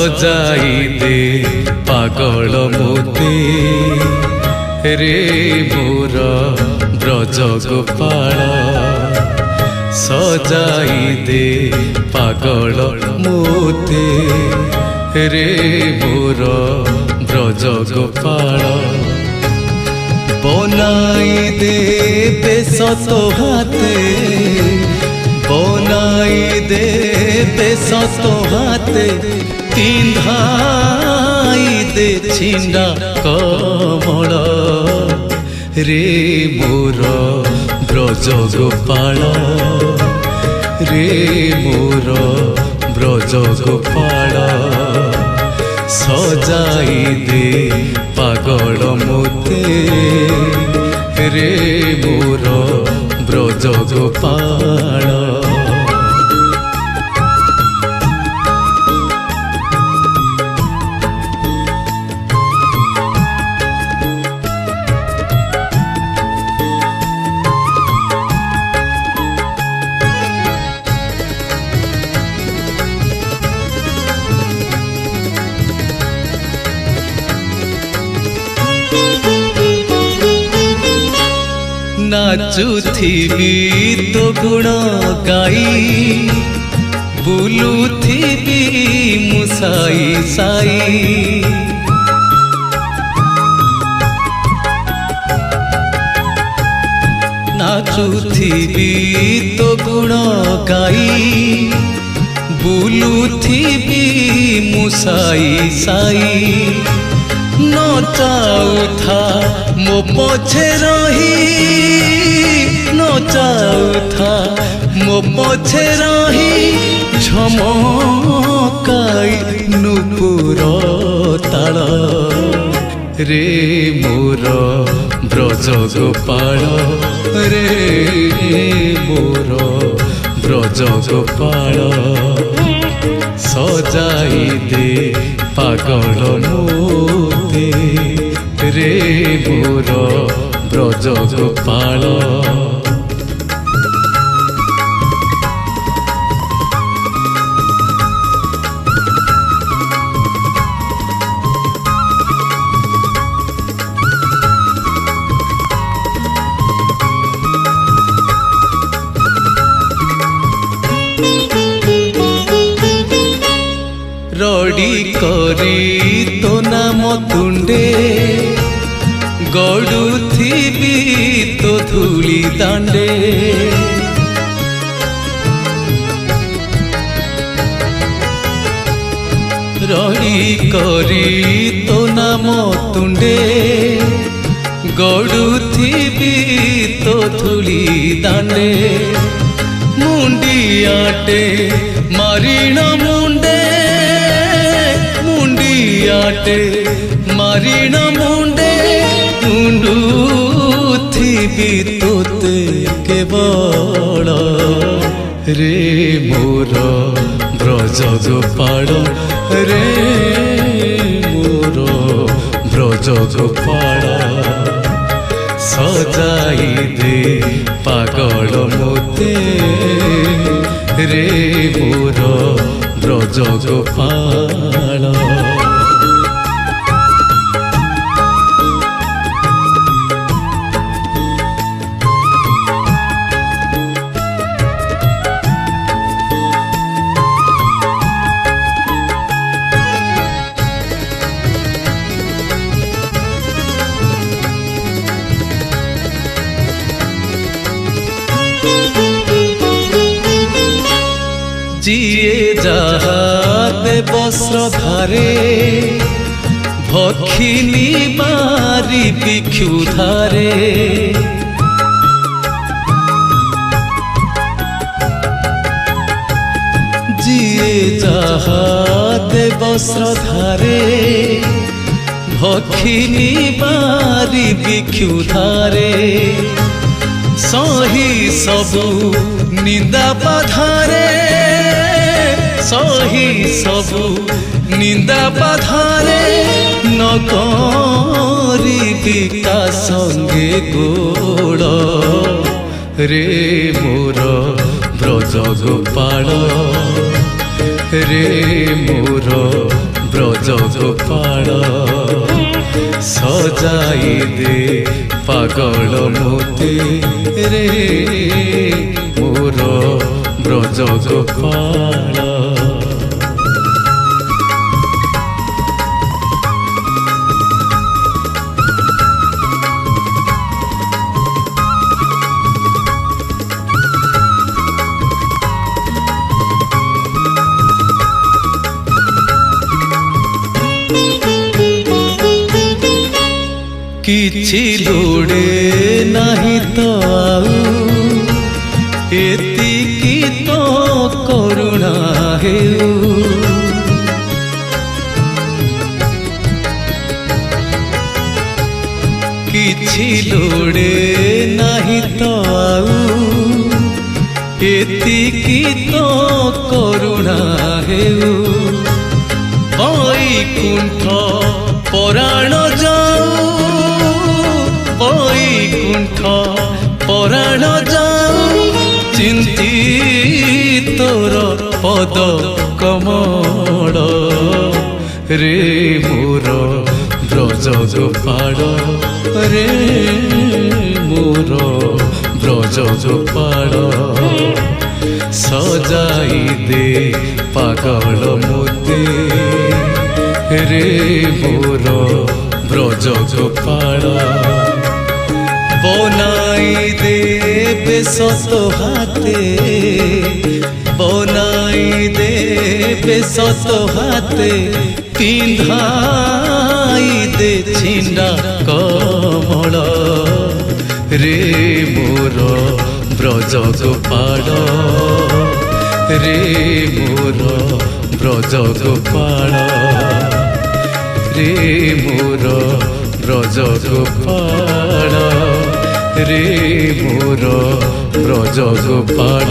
सजाई दे पागल मोते रे मोर ब्रज गोपाल सजाई दे पागल मोते रे मोर ब्रज गोपाल बनाई दे बेस तो हाथे बनाई दे बेस तो हाथे पिंधाई दे छिंडा कमल रे मोर ब्रज गोपाल रे मोर ब्रज गोपाल सजाई दे पागल मोते रे मोर ब्रज गोपाल नाचुथिबी तो गुण गाई बुलुथिबी मुसाई साई नाचुथिबी तो गुण गाई बुलुथिबी मुसाई साई नचाउथा मो पछे रही नचाउथा मो पछे रही झमकाई नुपुर ताल रे मोर ब्रज गोपाल रे मोर ब्रज गोपाल सजाई दे पागल मोते रे मोर ब्रज गोपाल रड़ी करी तो नाम तुंडे गड़ुथिबी तो धूली दांडे रड़ी करी तो नाम तुंडे गड़ुथिबी तो धूली दांडे मुंडियाटे मारिण मुंडे मुंडियाटे मारिण मुंडे मुंडुथिबी तोते केवल रे मोर ब्रज गोपाल रे मोर ब्रज गोपाल सजाई दे पागल मोते रे मोर ब्रज गोपाल जिए जाहाते बस्त्र धारे भक्षिणी बारी भिक्षु धारे जिए जाहाते बस्त्र धारे भक्षिणी बारी भिक्षु धारे सही सबु निंदा बाधारे सही सबु निंदा बाधारे नकरी का संगे गोड़ रे मोर ब्रज गोपाल रे मोर ব্রজ গোপাল সজাই দে পাগল মতে রে মোর ব্রজ গোপাল। କିଛି ଲୋଡ଼େ ନାହିଁ ତ ଆଉ ଏତିକି ତ କରୁଣା ହେଉ। କିଛି ଲୋଡ଼େ ନାହିଁ ତ ଆଉ ଏତିକି ତ କରୁଣା ହେଉ। ବୈକୁଣ୍ଠ ପରାଣ ଯାଉ বৈকুণ্ঠ পরাণ যাও চিন্তি তোর পদ কমল রে মোর ব্রজ গোপাল রে মোর ব্রজ গোপাল সজাই দে পাগল মতে রে মোর ব্রজ গোপাল। বনাই দে বেশ তো হাতে বনাই দে বেশ তো হাতে পিন্ধাই দে ছিন্ডা কমল রে মোর ব্রজ গোপাল রে মোর ব্রজ গোপাল রে মোর ব্রজ গোপাল রে মোর ব্রজ গোপাল।